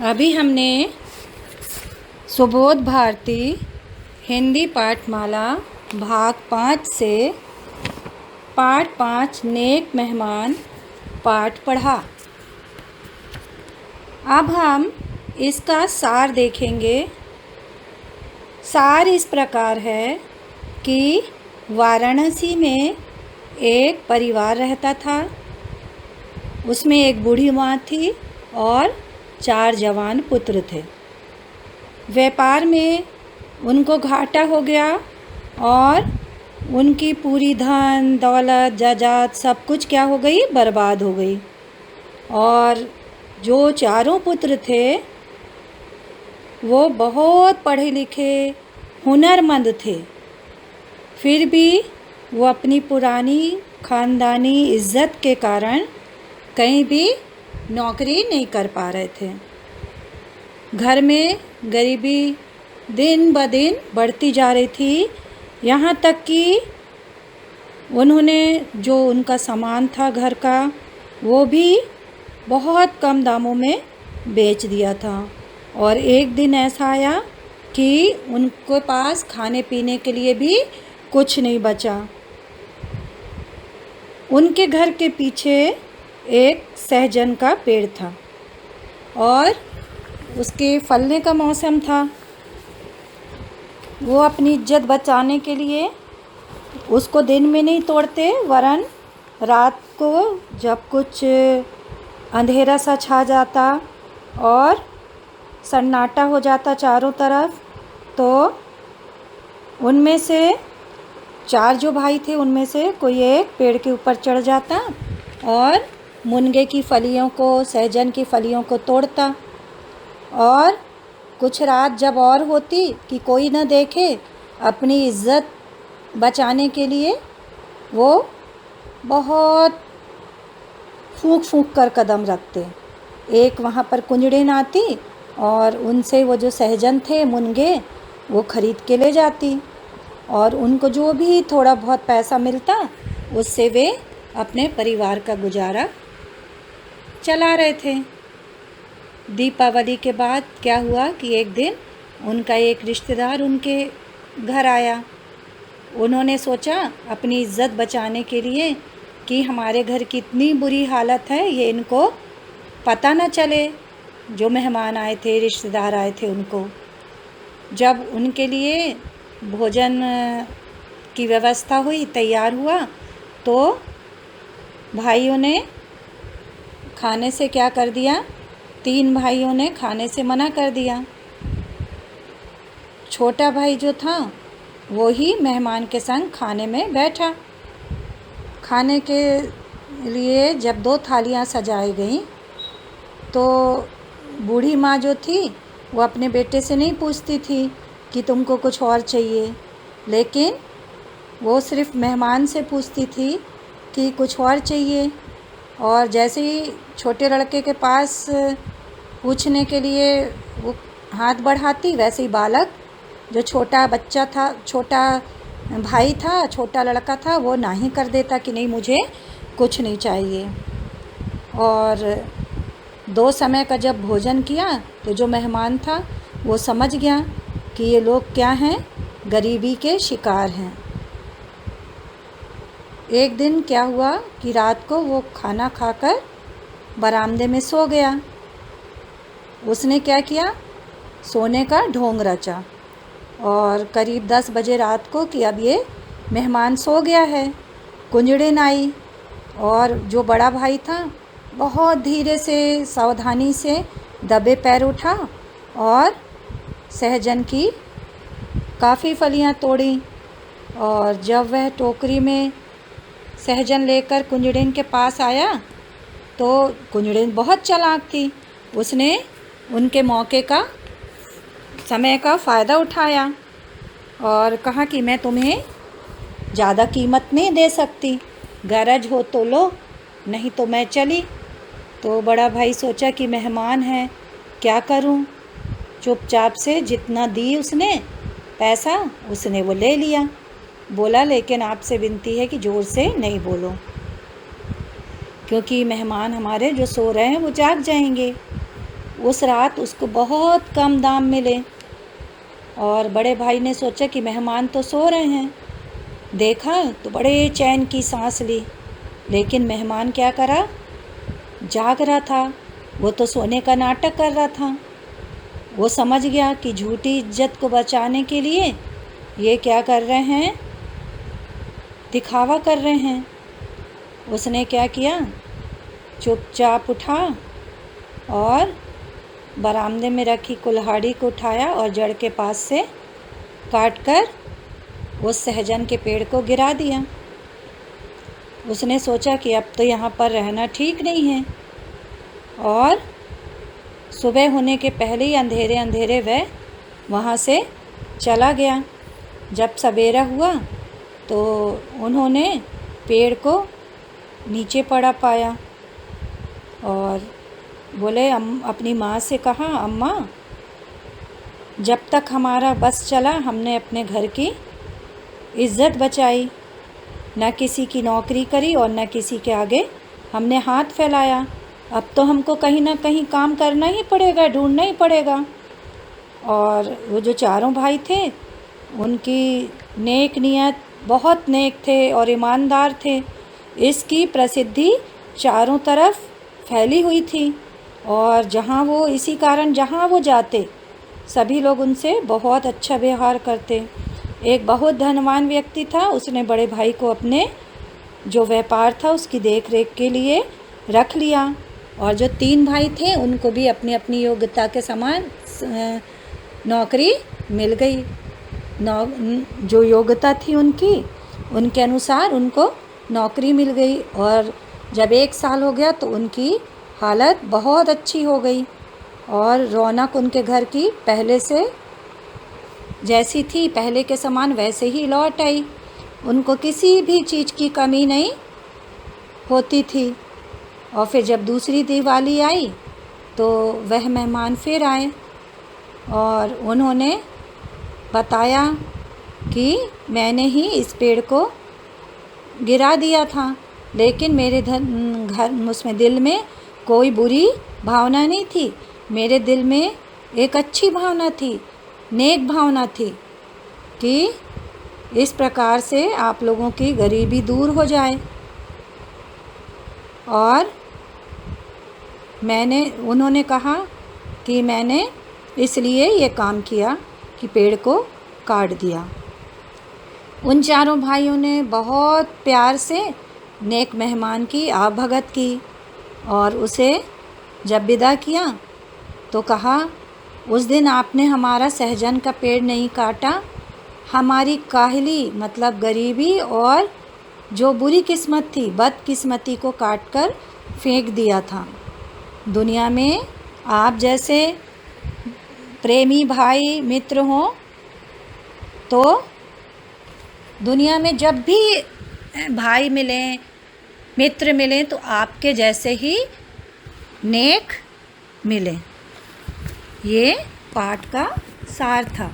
अभी हमने सुबोध भारती हिंदी पाठमाला भाग 5 से पाठ 5 नेक मेहमान पाठ पढ़ा। अब हम इसका सार देखेंगे। सार इस प्रकार है कि वाराणसी में एक परिवार रहता था। उसमें एक बूढ़ी माँ थी और 4 जवान पुत्र थे। व्यापार में उनको घाटा हो गया और उनकी पूरी धन दौलत जायदाद सब कुछ क्या हो गई, बर्बाद हो गई। और जो चारों पुत्र थे वो बहुत पढ़े लिखे हुनरमंद थे, फिर भी वो अपनी पुरानी ख़ानदानी इज़्ज़त के कारण कहीं भी नौकरी नहीं कर पा रहे थे। घर में गरीबी दिन ब दिन बढ़ती जा रही थी, यहाँ तक कि उन्होंने जो उनका सामान था घर का वो भी बहुत कम दामों में बेच दिया था। और एक दिन ऐसा आया कि उनके पास खाने पीने के लिए भी कुछ नहीं बचा। उनके घर के पीछे एक सहजन का पेड़ था और उसके फलने का मौसम था। वो अपनी इज्जत बचाने के लिए उसको दिन में नहीं तोड़ते, वरन रात को जब कुछ अंधेरा सा छा जाता और सन्नाटा हो जाता चारों तरफ, तो उनमें से 4 जो भाई थे उनमें से कोई एक पेड़ के ऊपर चढ़ जाता और मुनगे की फलियों को, सहजन की फलियों को तोड़ता। और कुछ रात जब और होती कि कोई न देखे, अपनी इज़्ज़त बचाने के लिए वो बहुत फूंक फूंक कर कदम रखते। एक वहाँ पर कुंजड़िन आती और उनसे वो जो सहजन थे मुनगे वो ख़रीद के ले जाती और उनको जो भी थोड़ा बहुत पैसा मिलता उससे वे अपने परिवार का गुजारा चला रहे थे। दीपावली के बाद क्या हुआ कि एक दिन उनका एक रिश्तेदार उनके घर आया। उन्होंने सोचा अपनी इज़्ज़त बचाने के लिए कि हमारे घर की इतनी बुरी हालत है, ये इनको पता न चले। जो मेहमान आए थे, रिश्तेदार आए थे, उनको जब उनके लिए भोजन की व्यवस्था हुई, तैयार हुआ, तो भाइयों ने खाने से क्या कर दिया, 3 भाइयों ने खाने से मना कर दिया। छोटा भाई जो था वो ही मेहमान के संग खाने में बैठा। खाने के लिए जब 2 थालियाँ सजाई गईं तो बूढ़ी माँ जो थी वो अपने बेटे से नहीं पूछती थी कि तुमको कुछ और चाहिए, लेकिन वो सिर्फ़ मेहमान से पूछती थी कि कुछ और चाहिए। और जैसे ही छोटे लड़के के पास पूछने के लिए वो हाथ बढ़ाती, वैसे ही बालक जो छोटा बच्चा था, छोटा भाई था, छोटा लड़का था, वो नहीं कर देता कि नहीं मुझे कुछ नहीं चाहिए। और 2 समय का जब भोजन किया तो जो मेहमान था वो समझ गया कि ये लोग क्या हैं, गरीबी के शिकार हैं। एक दिन क्या हुआ कि रात को वो खाना खाकर बरामदे में सो गया। उसने क्या किया, सोने का ढोंग रचा और करीब 10 बजे रात को कि अब ये मेहमान सो गया है, कुंजड़िन आई और जो बड़ा भाई था बहुत धीरे से सावधानी से दबे पैर उठा और सहजन की काफ़ी फलियां तोड़ी। और जब वह टोकरी में सहजन लेकर कुंजड़िन के पास आया तो कुंजड़िन बहुत चालाक थी। उसने उनके मौके का, समय का फ़ायदा उठाया और कहा कि मैं तुम्हें ज़्यादा कीमत नहीं दे सकती, गरज हो तो लो, नहीं तो मैं चली। तो बड़ा भाई सोचा कि मेहमान है, क्या करूं। चुपचाप से जितना दी उसने पैसा, उसने वो ले लिया। बोला लेकिन आपसे विनती है कि ज़ोर से नहीं बोलो, क्योंकि मेहमान हमारे जो सो रहे हैं वो जाग जाएंगे। उस रात उसको बहुत कम दाम मिले। और बड़े भाई ने सोचा कि मेहमान तो सो रहे हैं, देखा तो बड़े चैन की सांस ली, लेकिन मेहमान क्या करा, जाग रहा था। वो तो सोने का नाटक कर रहा था। वो समझ गया कि झूठी इज्जत को बचाने के लिए ये क्या कर रहे हैं, दिखावा कर रहे हैं। उसने क्या किया, चुपचाप उठा और बरामदे में रखी कुल्हाड़ी को उठाया और जड़ के पास से काटकर उस सहजन के पेड़ को गिरा दिया। उसने सोचा कि अब तो यहाँ पर रहना ठीक नहीं है, और सुबह होने के पहले ही अंधेरे अंधेरे वह वहाँ से चला गया। जब सवेरा हुआ तो उन्होंने पेड़ को नीचे पड़ा पाया और बोले, अपनी माँ से कहा, अम्मा, जब तक हमारा बस चला हमने अपने घर की इज़्ज़त बचाई, न किसी की नौकरी करी और न किसी के आगे हमने हाथ फैलाया। अब तो हमको कहीं ना कहीं काम करना ही पड़ेगा, ढूंढना ही पड़ेगा। और वो जो चारों भाई थे उनकी नेक नियत, बहुत नेक थे और ईमानदार थे। इसकी प्रसिद्धि चारों तरफ फैली हुई थी, और जहाँ वो इसी कारण जहाँ वो जाते सभी लोग उनसे बहुत अच्छा व्यवहार करते। एक बहुत धनवान व्यक्ति था, उसने बड़े भाई को अपने जो व्यापार था उसकी देख रेख के लिए रख लिया, और जो 3 भाई थे उनको भी अपनी अपनी योग्यता के समान नौकरी मिल गई। जो योग्यता थी उनकी, उनके अनुसार उनको नौकरी मिल गई। और जब 1 साल हो गया तो उनकी हालत बहुत अच्छी हो गई और रौनक उनके घर की पहले से जैसी थी, पहले के समान वैसे ही लौट आई। उनको किसी भी चीज़ की कमी नहीं होती थी। और फिर जब दूसरी दिवाली आई तो वह मेहमान फिर आए और उन्होंने बताया कि मैंने ही इस पेड़ को गिरा दिया था, लेकिन मेरे घर उसमें दिल में कोई बुरी भावना नहीं थी। मेरे दिल में एक अच्छी भावना थी, नेक भावना थी कि इस प्रकार से आप लोगों की गरीबी दूर हो जाए। और उन्होंने कहा कि मैंने इसलिए ये काम किया कि पेड़ को काट दिया। उन चारों भाइयों ने बहुत प्यार से नेक मेहमान की आवभगत की और उसे जब विदा किया तो कहा, उस दिन आपने हमारा सहजन का पेड़ नहीं काटा, हमारी काहली मतलब गरीबी और जो बुरी किस्मत थी, बदकिस्मती को काट कर फेंक दिया था। दुनिया में आप जैसे प्रेमी भाई मित्र हों तो दुनिया में जब भी भाई मिलें, मित्र मिलें तो आपके जैसे ही नेक मिलें। ये पाठ का सार था।